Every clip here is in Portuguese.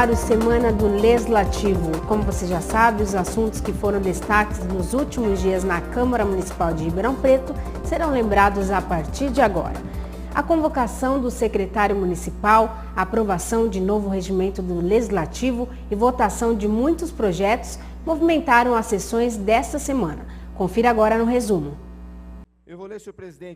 ar o Semana do Legislativo. Como você já sabe, os assuntos que foram destaques nos últimos dias na Câmara Municipal de Ribeirão Preto serão lembrados a partir de agora. A convocação do secretário municipal, a aprovação de novo regimento do Legislativo e votação de muitos projetos movimentaram as sessões desta semana. Confira agora no resumo.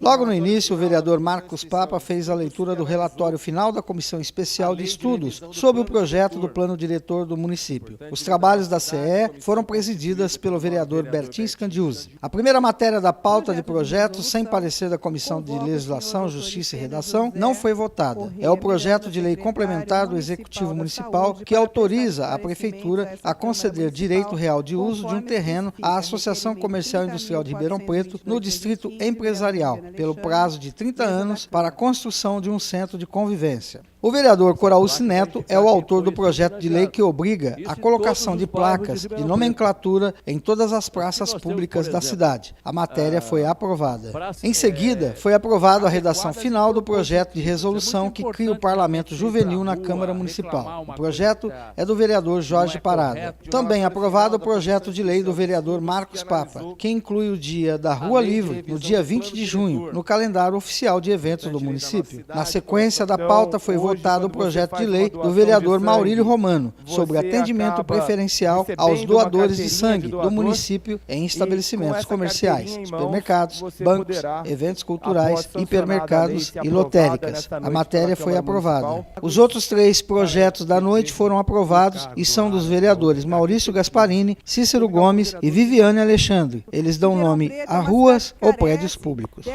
Logo no início, o vereador Marcos Papa fez a leitura do relatório final da Comissão Especial de Estudos sobre o projeto do Plano Diretor do município. Os trabalhos da CE foram presididas pelo vereador Bertin Scandiuzzi. A primeira matéria da pauta de projetos, sem parecer da Comissão de Legislação, Justiça e Redação, não foi votada. É o projeto de lei complementar do Executivo Municipal que autoriza a Prefeitura a conceder direito real de uso de um terreno à Associação Comercial e Industrial de Ribeirão Preto, no distrito empresarial, pelo prazo de 30 anos para a construção de um centro de convivência. O vereador Coraúci Neto é o autor do projeto de lei que obriga a colocação de placas de nomenclatura em todas as praças públicas da cidade. A matéria foi aprovada. Em seguida, foi aprovada a redação final do projeto de resolução que cria o Parlamento Juvenil na Câmara Municipal. O projeto é do vereador Jorge Parada. Também aprovado o projeto de lei do vereador Marcos Papa, que inclui o Dia da Rua Livre, no dia 20 de junho, no calendário oficial de eventos do município. Na sequência da pauta foi votado o projeto de lei do vereador Maurílio Romano sobre atendimento preferencial aos doadores de sangue do município em estabelecimentos comerciais, supermercados, bancos, eventos culturais, hipermercados e lotéricas. A matéria foi aprovada. Os outros 3 projetos da noite foram aprovados e são dos vereadores Maurício Gasparini, Cícero Gomes e Viviane Alexandre. Eles dão nome a ruas ou prédios públicos.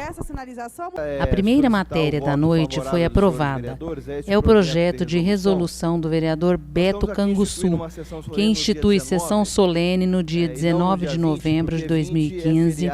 A primeira matéria da noite foi aprovada. É o projeto de resolução do vereador Beto Canguçu, que institui sessão solene no dia 19 de novembro de 2015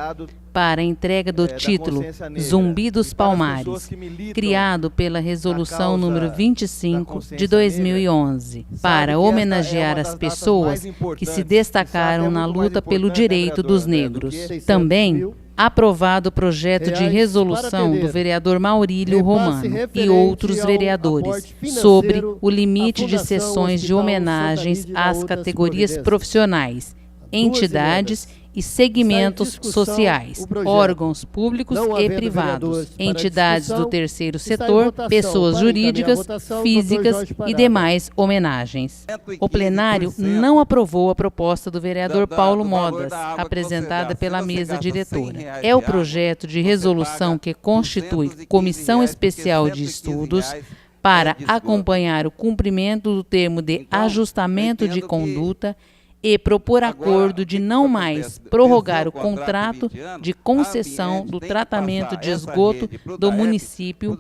para a entrega do título Zumbi dos Palmares, criado pela Resolução número 25 de 2011, para homenagear as pessoas que se destacaram na luta pelo direito dos negros. Também aprovado o projeto de resolução do vereador Maurílio Romano e outros vereadores sobre o limite de sessões de homenagens às categorias profissionais, entidades e segmentos sociais, órgãos públicos e privados, entidades do terceiro setor, pessoas jurídicas, físicas e demais homenagens. O plenário não aprovou a proposta do vereador Paulo Modas, apresentada pela mesa diretora. É o projeto de resolução que constitui Comissão Especial de Estudos para acompanhar o cumprimento do termo de ajustamento de conduta e propor acordo de não mais prorrogar o contrato de concessão do tratamento de esgoto do município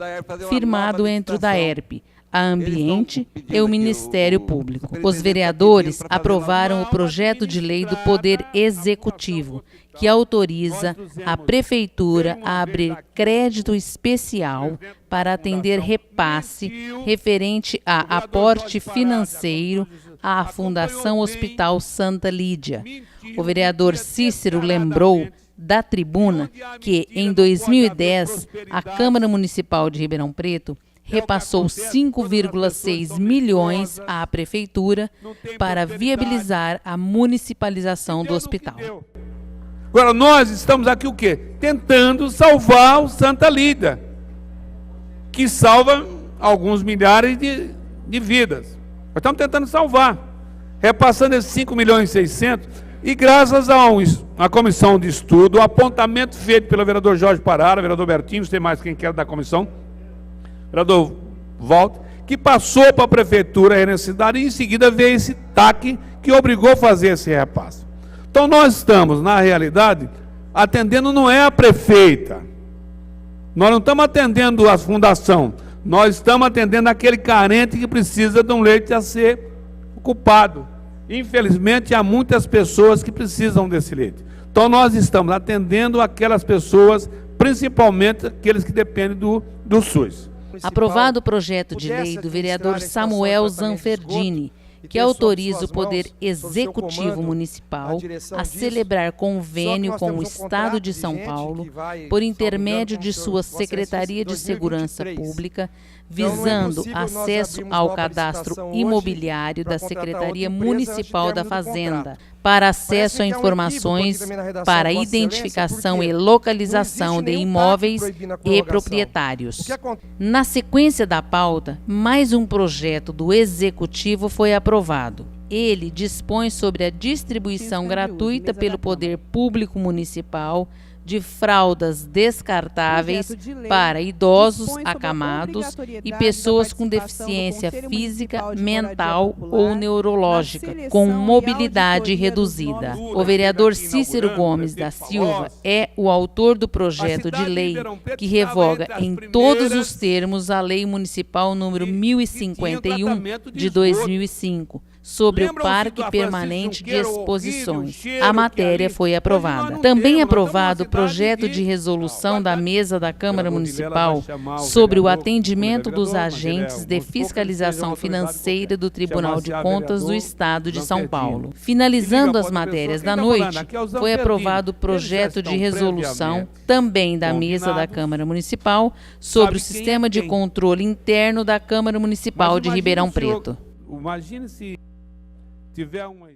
firmado entre o DAERP, a Ambiente e o Ministério Público. Os vereadores aprovaram o projeto de lei do Poder Executivo, que autoriza a Prefeitura a abrir crédito especial para atender repasse referente a aporte financeiro à Fundação Hospital Santa Lídia. O vereador Cícero lembrou da tribuna que, em 2010, a Câmara Municipal de Ribeirão Preto repassou 5,6 milhões à Prefeitura para viabilizar a municipalização do hospital. Agora, nós estamos aqui o quê? Tentando salvar o Santa Lídia, que salva alguns milhares de vidas. Nós estamos tentando salvar, repassando esses 5 milhões e 600, e graças à comissão de estudo, o apontamento feito pelo vereador Jorge Parada, vereador Bertinho, não sei mais quem quer da comissão, vereador Walter, que passou para a prefeitura a necessidade, e em seguida veio esse TAC que obrigou a fazer esse repasse. Então nós estamos, na realidade, atendendo não é a prefeita, nós não estamos atendendo a fundação, nós estamos atendendo aquele carente que precisa de um leite a ser ocupado. Infelizmente, há muitas pessoas que precisam desse leite. Então, nós estamos atendendo aquelas pessoas, principalmente aqueles que dependem do SUS. Aprovado o projeto de lei do vereador Samuel Zanferdini, que autoriza o Poder Executivo Municipal a celebrar convênio com o Estado de São Paulo, por intermédio de sua Secretaria de Segurança Pública, visando acesso ao cadastro imobiliário da Secretaria Municipal da Fazenda, para acesso a informações para identificação e localização de imóveis e proprietários. Na sequência da pauta, mais um projeto do Executivo foi aprovado. Ele dispõe sobre a distribuição gratuita pelo Poder Público Municipal de fraldas descartáveis para idosos acamados e pessoas com deficiência física, mental ou neurológica, com mobilidade reduzida. O vereador Cícero Gomes da Silva é o autor do projeto de lei que revoga em todos os termos a Lei Municipal número 1051 de 2005, sobre o Parque Permanente de Exposições. A matéria foi aprovada. Também aprovado o projeto de resolução da mesa da Câmara Municipal sobre o atendimento dos agentes de fiscalização financeira do Tribunal de Contas do Estado de São Paulo. Finalizando as matérias da noite, foi aprovado o projeto de resolução também da mesa da Câmara Municipal sobre o sistema de controle interno da Câmara Municipal de Ribeirão Preto. Imagine se tiver uma...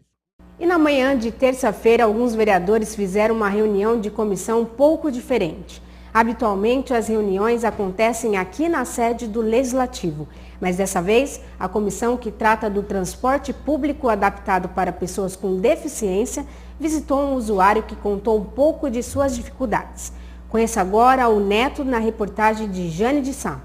E na manhã de terça-feira, alguns vereadores fizeram uma reunião de comissão um pouco diferente. Habitualmente, as reuniões acontecem aqui na sede do Legislativo, mas dessa vez, a comissão que trata do transporte público adaptado para pessoas com deficiência visitou um usuário que contou um pouco de suas dificuldades. Conheça agora o Neto na reportagem de Jane de Sá.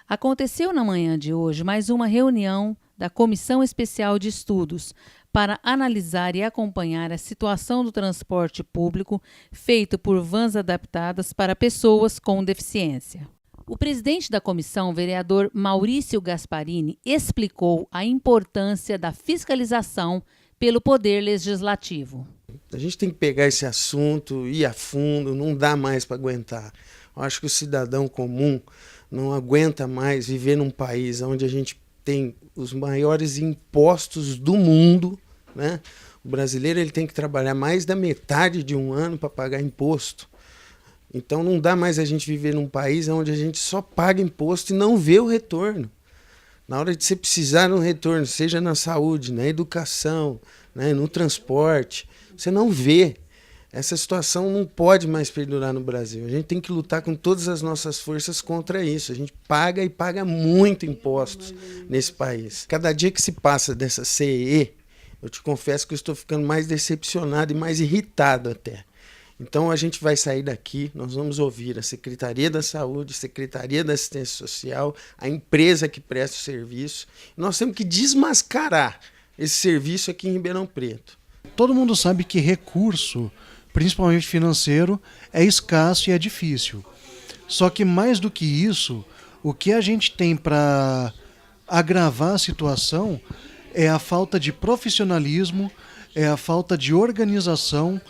Aconteceu na manhã de hoje mais uma reunião da Comissão Especial de Estudos para analisar e acompanhar a situação do transporte público feito por vans adaptadas para pessoas com deficiência. O presidente da comissão, vereador Maurício Gasparini, explicou a importância da fiscalização pelo Poder Legislativo. A gente tem que pegar esse assunto, ir a fundo, não dá mais para aguentar. Eu acho que o cidadão comum não aguenta mais viver num país onde a gente tem os maiores impostos do mundo, né? O brasileiro ele tem que trabalhar mais da metade de um ano para pagar imposto. Então não dá mais a gente viver num país onde a gente só paga imposto e não vê o retorno. Na hora de você precisar de um retorno, seja na saúde, na educação, né, no transporte, você não vê. Essa situação não pode mais perdurar no Brasil. A gente tem que lutar com todas as nossas forças contra isso. A gente paga e paga muito impostos nesse país. Cada dia que se passa dessa CEE, eu te confesso que eu estou ficando mais decepcionado e mais irritado até. Então a gente vai sair daqui, nós vamos ouvir a Secretaria da Saúde, Secretaria da Assistência Social, a empresa que presta o serviço. Nós temos que desmascarar esse serviço aqui em Ribeirão Preto. Todo mundo sabe que recurso, principalmente financeiro, é escasso e é difícil. Só que mais do que isso, o que a gente tem para agravar a situação é a falta de profissionalismo, é a falta de organização,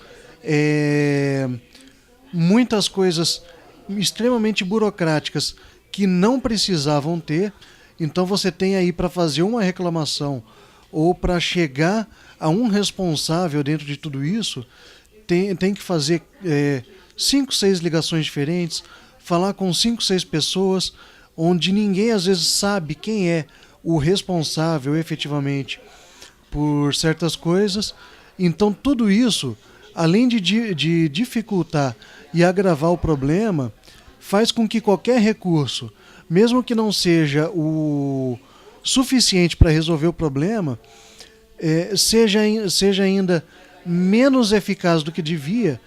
muitas coisas extremamente burocráticas que não precisavam ter. Então você tem aí para fazer uma reclamação ou para chegar a um responsável dentro de tudo isso, tem que fazer 5, 6 ligações diferentes, falar com 5, 6 pessoas, onde ninguém às vezes sabe quem é o responsável efetivamente por certas coisas. Então tudo isso, além de dificultar e agravar o problema, faz com que qualquer recurso, mesmo que não seja o suficiente para resolver o problema, seja ainda menos eficaz do que devia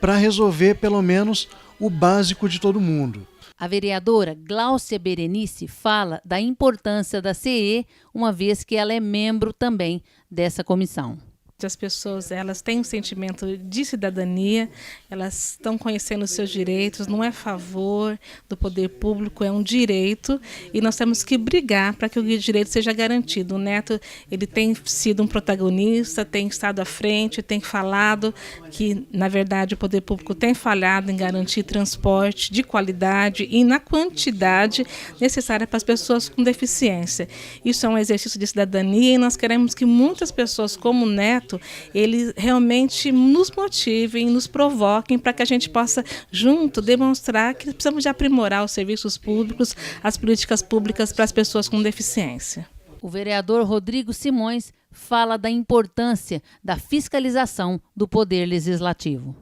para resolver pelo menos o básico de todo mundo. A vereadora Gláucia Berenice fala da importância da CE, uma vez que ela é membro também dessa comissão. As pessoas, elas têm um sentimento de cidadania, elas estão conhecendo os seus direitos, não é favor do poder público, é um direito, e nós temos que brigar para que o direito seja garantido. O Neto, ele tem sido um protagonista, tem estado à frente, tem falado que, na verdade, o poder público tem falhado em garantir transporte de qualidade e na quantidade necessária para as pessoas com deficiência. Isso é um exercício de cidadania e nós queremos que muitas pessoas como o Neto, eles realmente nos motivem, nos provoquem para que a gente possa, junto, demonstrar que precisamos de aprimorar os serviços públicos, as políticas públicas para as pessoas com deficiência. O vereador Rodrigo Simões fala da importância da fiscalização do Poder Legislativo.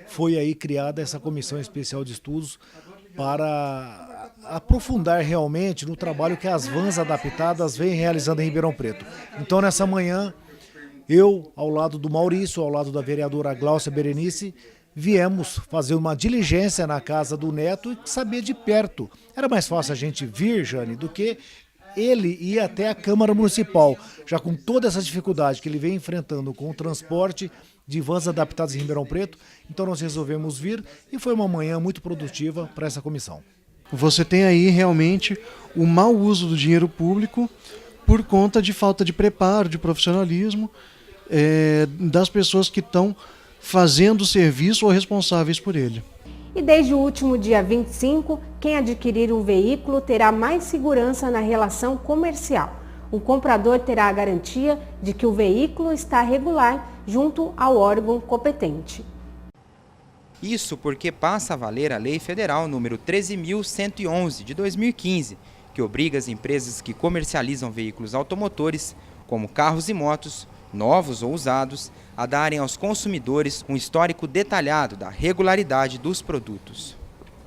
Foi aí criada essa Comissão Especial de Estudos para aprofundar realmente no trabalho que as vans adaptadas vêm realizando em Ribeirão Preto. Então, nessa manhã, eu, ao lado do Maurício, ao lado da vereadora Gláucia Berenice, viemos fazer uma diligência na casa do Neto e saber de perto. Era mais fácil a gente vir, Jane, do que ele ir até a Câmara Municipal, já com toda essa dificuldade que ele vem enfrentando com o transporte de vans adaptadas em Ribeirão Preto. Então nós resolvemos vir e foi uma manhã muito produtiva para essa comissão. Você tem aí realmente o mau uso do dinheiro público por conta de falta de preparo, de profissionalismo das pessoas que estão fazendo o serviço ou responsáveis por ele. E desde o último dia 25, quem adquirir um veículo terá mais segurança na relação comercial. O comprador terá a garantia de que o veículo está regular junto ao órgão competente. Isso porque passa a valer a Lei Federal número 13.111 de 2015, que obriga as empresas que comercializam veículos automotores, como carros e motos, novos ou usados, a darem aos consumidores um histórico detalhado da regularidade dos produtos.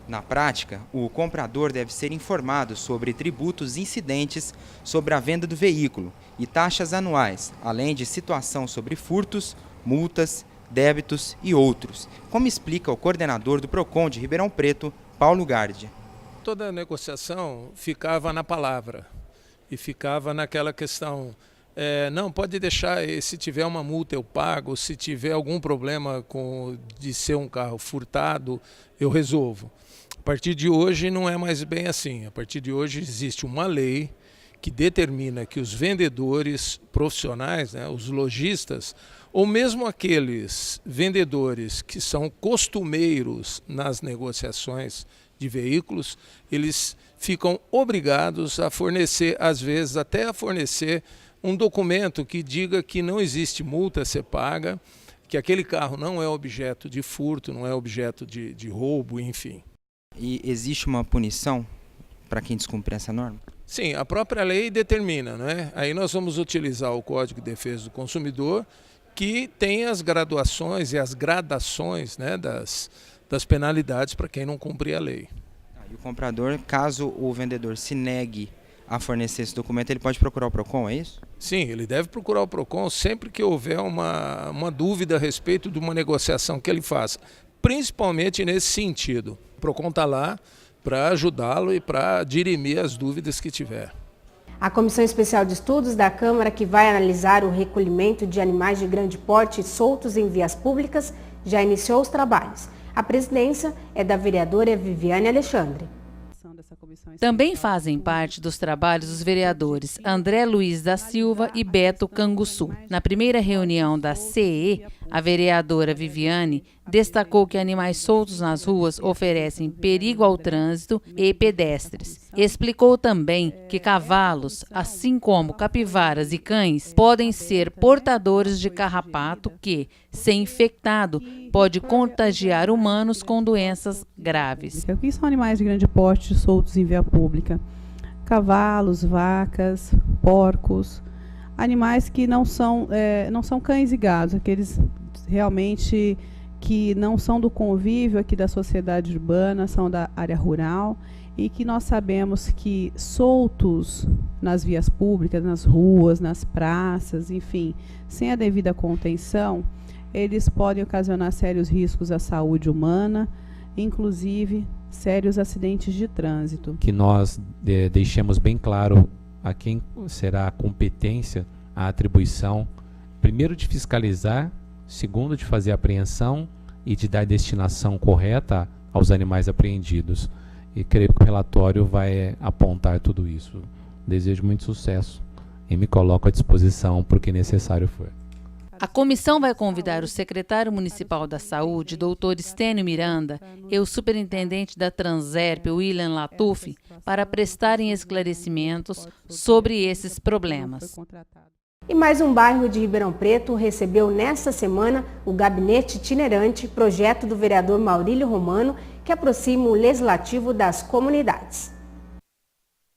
Na prática, o comprador deve ser informado sobre tributos incidentes sobre a venda do veículo e taxas anuais, além de situação sobre furtos, multas, débitos e outros, como explica o coordenador do Procon de Ribeirão Preto, Paulo Gardi. Toda a negociação ficava na palavra e ficava naquela questão, não, pode deixar, se tiver uma multa eu pago, se tiver algum problema de ser um carro furtado, eu resolvo. A partir de hoje não é mais bem assim, a partir de hoje existe uma lei que determina que os vendedores profissionais, né, os lojistas, ou mesmo aqueles vendedores que são costumeiros nas negociações de veículos, eles ficam obrigados a fornecer, às vezes até a fornecer um documento que diga que não existe multa a ser paga, que aquele carro não é objeto de furto, não é objeto de roubo, enfim. E existe uma punição para quem descumprir essa norma? Sim, a própria lei determina, né? Aí nós vamos utilizar o Código de Defesa do Consumidor, que tem as graduações e as gradações, né, das penalidades para quem não cumprir a lei. E o comprador, caso o vendedor se negue a fornecer esse documento, ele pode procurar o Procon, é isso? Sim, ele deve procurar o Procon sempre que houver uma dúvida a respeito de uma negociação que ele faça, principalmente nesse sentido. O Procon está lá para ajudá-lo e para dirimir as dúvidas que tiver. A Comissão Especial de Estudos da Câmara, que vai analisar o recolhimento de animais de grande porte soltos em vias públicas, já iniciou os trabalhos. A presidência é da vereadora Viviane Alexandre. Também fazem parte dos trabalhos os vereadores André Luiz da Silva e Beto Canguçu. Na primeira reunião da CE, a vereadora Viviane destacou que animais soltos nas ruas oferecem perigo ao trânsito e pedestres. Explicou também que cavalos, assim como capivaras e cães, podem ser portadores de carrapato que, se infectado, pode contagiar humanos com doenças graves. O que são animais de grande porte soltos em via pública? Cavalos, vacas, porcos, animais que não são cães e gados, aqueles realmente que não são do convívio aqui da sociedade urbana, são da área rural e que nós sabemos que soltos nas vias públicas, nas ruas, nas praças, enfim, sem a devida contenção, eles podem ocasionar sérios riscos à saúde humana, inclusive sérios acidentes de trânsito. Que nós deixemos bem claro a quem será a competência, a atribuição primeiro de fiscalizar, segundo de fazer a apreensão e de dar destinação correta aos animais apreendidos. E creio que o relatório vai apontar tudo isso. Desejo muito sucesso e me coloco à disposição para o que necessário for. A comissão vai convidar o secretário municipal da Saúde, doutor Estênio Miranda, e o superintendente da Transerp, William Latuf, para prestarem esclarecimentos sobre esses problemas. E mais um bairro de Ribeirão Preto recebeu nesta semana o Gabinete Itinerante, projeto do vereador Maurílio Romano, que aproxima o legislativo das comunidades.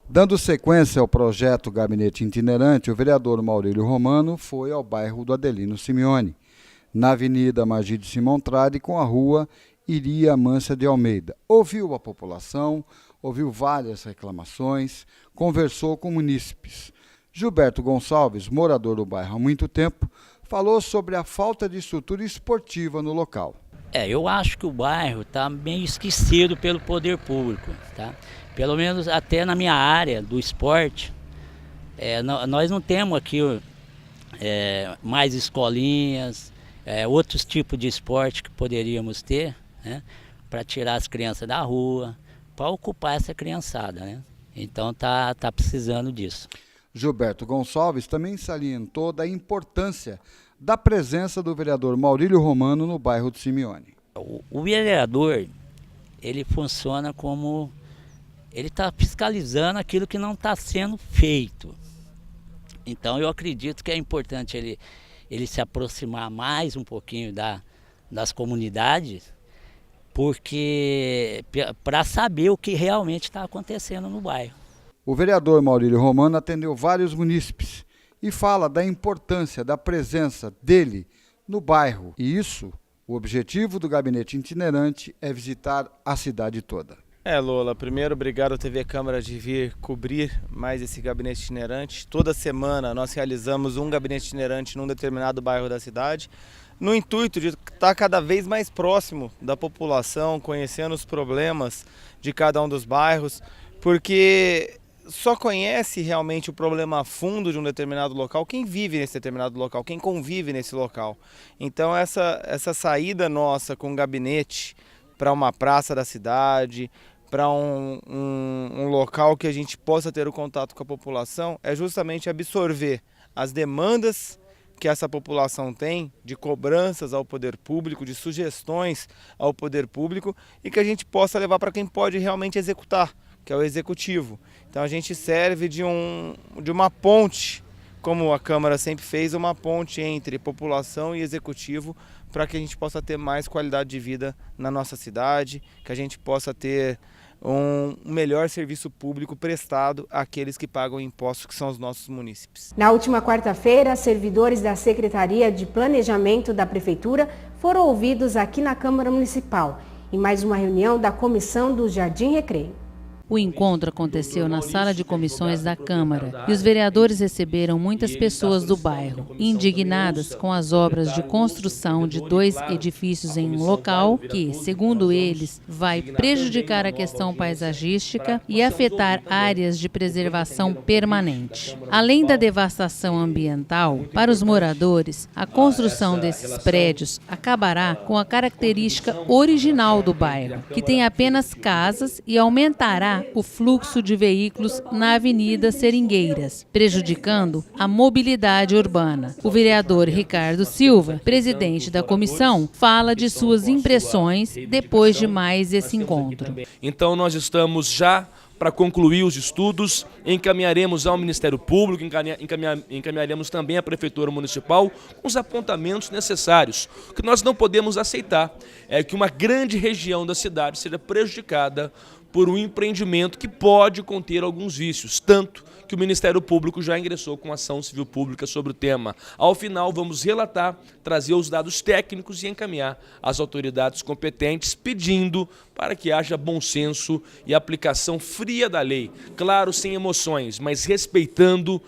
Dando sequência ao projeto Gabinete Itinerante, o vereador Maurílio Romano foi ao bairro do Adelino Simeone, na Avenida Magide Simontrade, com a rua Iria Amância de Almeida. Ouviu a população, ouviu várias reclamações, conversou com munícipes. Gilberto Gonçalves, morador do bairro há muito tempo, falou sobre a falta de estrutura esportiva no local. Eu acho que o bairro está meio esquecido pelo poder público, tá? Pelo menos até na minha área do esporte, nós não temos aqui mais escolinhas, outros tipos de esporte que poderíamos ter, né, para tirar as crianças da rua, para ocupar essa criançada, né? Então tá precisando disso. Gilberto Gonçalves também salientou da importância da presença do vereador Maurílio Romano no bairro do Simeone. O vereador, ele funciona como... ele está fiscalizando aquilo que não está sendo feito. Então eu acredito que é importante ele se aproximar mais um pouquinho das comunidades, porque para saber o que realmente está acontecendo no bairro. O vereador Maurílio Romano atendeu vários munícipes e fala da importância da presença dele no bairro. E isso, o objetivo do gabinete itinerante é visitar a cidade toda. Lola, primeiro obrigado à TV Câmara de vir cobrir mais esse gabinete itinerante. Toda semana nós realizamos um gabinete itinerante num determinado bairro da cidade, no intuito de estar cada vez mais próximo da população, conhecendo os problemas de cada um dos bairros, porque só conhece realmente o problema a fundo de um determinado local quem vive nesse determinado local, quem convive nesse local. Então essa saída nossa com o gabinete para uma praça da cidade, para um local que a gente possa ter o contato com a população, é justamente absorver as demandas que essa população tem, de cobranças ao poder público, de sugestões ao poder público, e que a gente possa levar para quem pode realmente executar, que é o executivo. Então a gente serve de uma ponte, como a Câmara sempre fez, uma ponte entre população e executivo, para que a gente possa ter mais qualidade de vida na nossa cidade, que a gente possa ter um melhor serviço público prestado àqueles que pagam impostos, que são os nossos munícipes. Na última quarta-feira, servidores da Secretaria de Planejamento da Prefeitura foram ouvidos aqui na Câmara Municipal, em mais uma reunião da Comissão do Jardim Recreio. O encontro aconteceu na sala de comissões da Câmara e os vereadores receberam muitas pessoas do bairro, indignadas com as obras de construção de 2 edifícios em um local que, segundo eles, vai prejudicar a questão paisagística e afetar áreas de preservação permanente. Além da devastação ambiental, para os moradores, a construção desses prédios acabará com a característica original do bairro, que tem apenas casas, e aumentará o fluxo de veículos na Avenida Seringueiras, prejudicando a mobilidade urbana. O vereador Ricardo Silva, presidente da comissão, fala de suas impressões depois de mais esse encontro. Então nós estamos já para concluir os estudos, encaminharemos ao Ministério Público, encaminharemos também à Prefeitura Municipal com os apontamentos necessários. O que nós não podemos aceitar é que uma grande região da cidade seja prejudicada por um empreendimento que pode conter alguns vícios, tanto que o Ministério Público já ingressou com ação civil pública sobre o tema. Ao final, vamos relatar, trazer os dados técnicos e encaminhar às autoridades competentes, pedindo para que haja bom senso e aplicação fria da lei. Claro, sem emoções, mas respeitando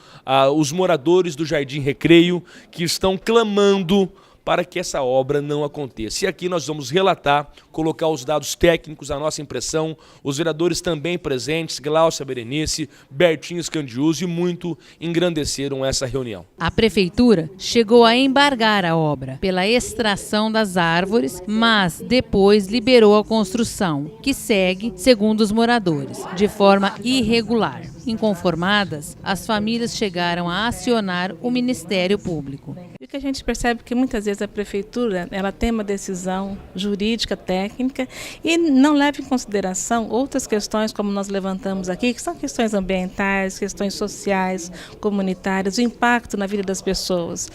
os moradores do Jardim Recreio, que estão clamando para que essa obra não aconteça. E aqui nós vamos relatar, colocar os dados técnicos, a nossa impressão, os vereadores também presentes, Glaucia Berenice, Bertinho Scandiuzzi, muito engrandeceram essa reunião. A prefeitura chegou a embargar a obra pela extração das árvores, mas depois liberou a construção, que segue, segundo os moradores, de forma irregular. Inconformadas, as famílias chegaram a acionar o Ministério Público. O que a gente percebe que muitas vezes a prefeitura ela tem uma decisão jurídica, técnica e não leva em consideração outras questões como nós levantamos aqui, que são questões ambientais, questões sociais, comunitárias, o impacto na vida das pessoas.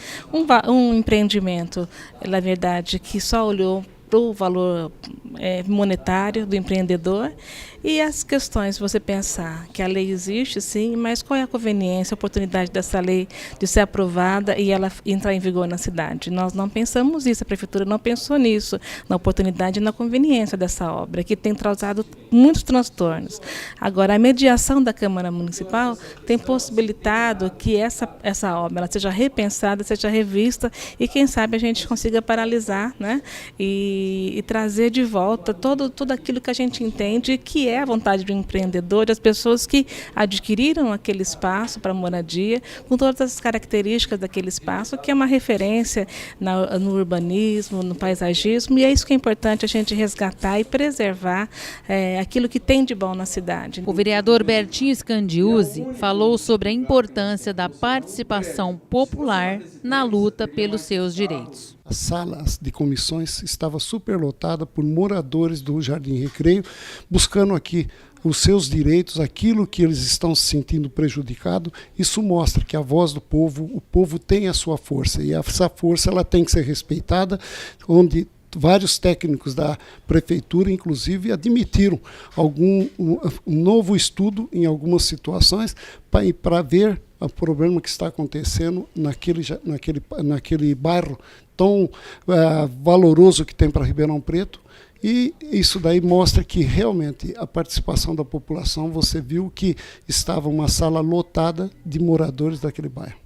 Um empreendimento, na verdade, que só olhou para o valor monetário do empreendedor e as questões, você pensar que a lei existe sim, mas qual é a conveniência, a oportunidade dessa lei de ser aprovada e ela entrar em vigor na cidade. Nós não pensamos isso, a prefeitura não pensou nisso, na oportunidade e na conveniência dessa obra, que tem causado muitos transtornos. Agora, a mediação da Câmara Municipal tem possibilitado que essa obra ela seja repensada, seja revista e quem sabe a gente consiga paralisar, né? E trazer de volta tudo aquilo que a gente entende que é a vontade do empreendedor, das pessoas que adquiriram aquele espaço para moradia, com todas as características daquele espaço, que é uma referência no urbanismo, no paisagismo, e é isso que é importante a gente resgatar e preservar aquilo que tem de bom na cidade. O vereador Bertinho Scandiuzzi falou sobre a importância da participação popular na luta pelos seus direitos. As salas de comissões estavam superlotadas por moradores do Jardim Recreio, buscando aqui os seus direitos, aquilo que eles estão se sentindo prejudicado. Isso mostra que a voz do povo, o povo tem a sua força, e essa força ela tem que ser respeitada, onde vários técnicos da prefeitura, inclusive, admitiram um novo estudo em algumas situações para ver o problema que está acontecendo naquele bairro tão valoroso que tem para Ribeirão Preto. E isso daí mostra que realmente a participação da população, você viu que estava uma sala lotada de moradores daquele bairro.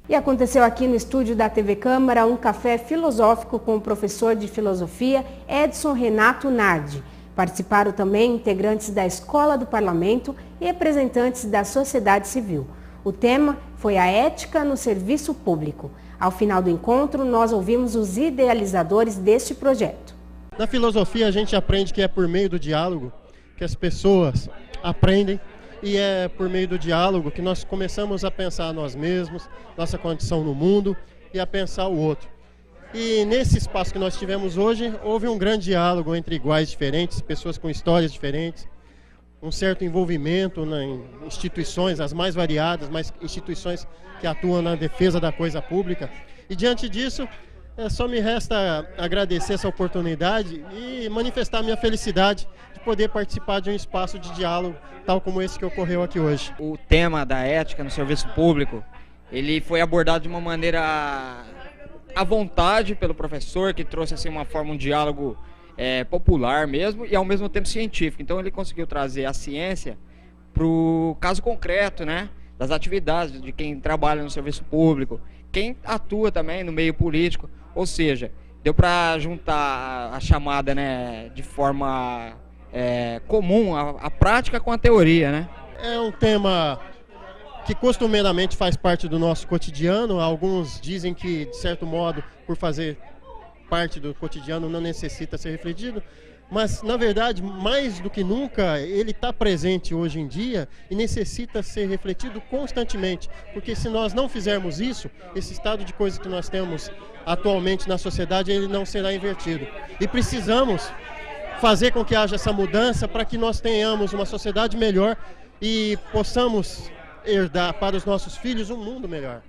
E aconteceu aqui no estúdio da TV Câmara um café filosófico com o professor de filosofia Edson Renato Nardi. Participaram também integrantes da Escola do Parlamento e representantes da sociedade civil. O tema foi a ética no serviço público. Ao final do encontro, nós ouvimos os idealizadores deste projeto. Na filosofia, a gente aprende que é por meio do diálogo que as pessoas aprendem e é por meio do diálogo que nós começamos a pensar nós mesmos, nossa condição no mundo e a pensar o outro. E nesse espaço que nós tivemos hoje, houve um grande diálogo entre iguais diferentes, pessoas com histórias diferentes, um certo envolvimento em instituições, as mais variadas, mas instituições que atuam na defesa da coisa pública. E diante disso, só me resta agradecer essa oportunidade e manifestar minha felicidade de poder participar de um espaço de diálogo tal como esse que ocorreu aqui hoje. O tema da ética no serviço público, ele foi abordado de uma maneira à vontade pelo professor, que trouxe assim uma forma, um diálogo popular mesmo e ao mesmo tempo científico. Então ele conseguiu trazer a ciência para o caso concreto, né, das atividades de quem trabalha no serviço público, quem atua também no meio político, ou seja, deu para juntar a chamada, né, de forma comum, a prática com a teoria, né? É um tema que costumeiramente faz parte do nosso cotidiano. Alguns dizem que, de certo modo, por fazer parte do cotidiano não necessita ser refletido, mas na verdade, mais do que nunca, ele está presente hoje em dia e necessita ser refletido constantemente, porque se nós não fizermos isso, esse estado de coisas que nós temos atualmente na sociedade, ele não será invertido. E precisamos fazer com que haja essa mudança para que nós tenhamos uma sociedade melhor e possamos herdar para os nossos filhos um mundo melhor.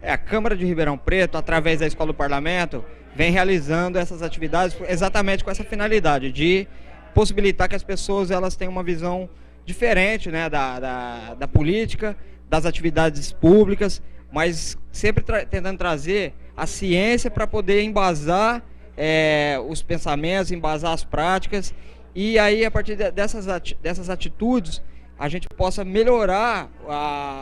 A Câmara de Ribeirão Preto, através da Escola do Parlamento, vem realizando essas atividades exatamente com essa finalidade de possibilitar que as pessoas elas tenham uma visão diferente, né, da política, das atividades públicas, mas sempre tentando trazer a ciência para poder embasar os pensamentos, embasar as práticas, e aí a partir dessas atitudes a gente possa melhorar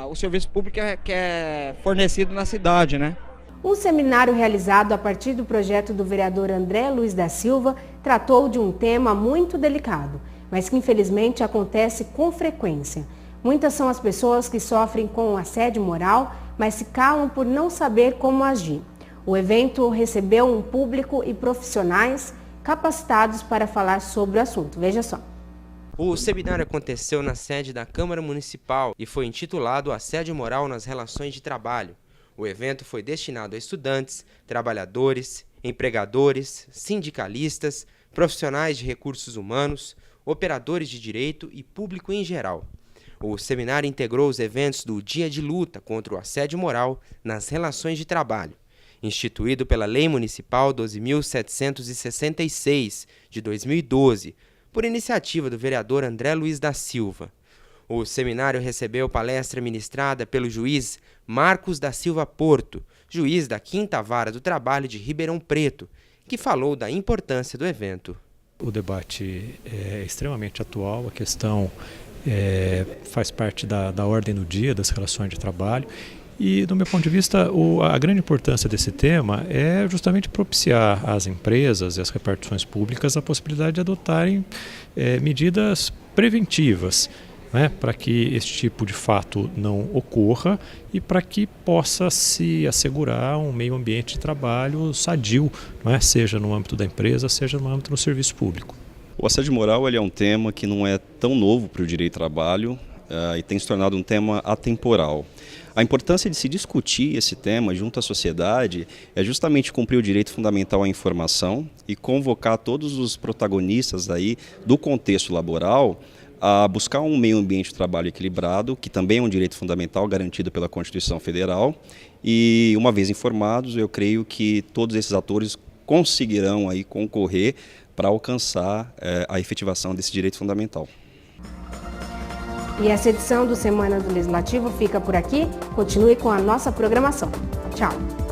o serviço público que é fornecido na cidade, né? Um seminário realizado a partir do projeto do vereador André Luiz da Silva tratou de um tema muito delicado, mas que infelizmente acontece com frequência. Muitas são as pessoas que sofrem com assédio moral, mas se calam por não saber como agir. O evento recebeu um público e profissionais capacitados para falar sobre o assunto. Veja só. O seminário aconteceu na sede da Câmara Municipal e foi intitulado Assédio Moral nas Relações de Trabalho. O evento foi destinado a estudantes, trabalhadores, empregadores, sindicalistas, profissionais de recursos humanos, operadores de direito e público em geral. O seminário integrou os eventos do Dia de Luta contra o Assédio Moral nas Relações de Trabalho, instituído pela Lei Municipal 12.766, de 2012, por iniciativa do vereador André Luiz da Silva. O seminário recebeu palestra ministrada pelo juiz Marcos da Silva Porto, juiz da 5ª Vara do Trabalho de Ribeirão Preto, que falou da importância do evento. O debate é extremamente atual, a questão faz parte da ordem do dia das relações de trabalho. E, do meu ponto de vista, a grande importância desse tema é justamente propiciar às empresas e às repartições públicas a possibilidade de adotarem medidas preventivas, né, para que esse tipo de fato não ocorra e para que possa se assegurar um meio ambiente de trabalho sadio, né, seja no âmbito da empresa, seja no âmbito do serviço público. O assédio moral ele é um tema que não é tão novo para o direito do trabalho e tem se tornado um tema atemporal. A importância de se discutir esse tema junto à sociedade é justamente cumprir o direito fundamental à informação e convocar todos os protagonistas aí do contexto laboral a buscar um meio ambiente de trabalho equilibrado, que também é um direito fundamental garantido pela Constituição Federal. E, uma vez informados, eu creio que todos esses atores conseguirão aí concorrer para alcançar a efetivação desse direito fundamental. E essa edição do Semana do Legislativo fica por aqui. Continue com a nossa programação. Tchau!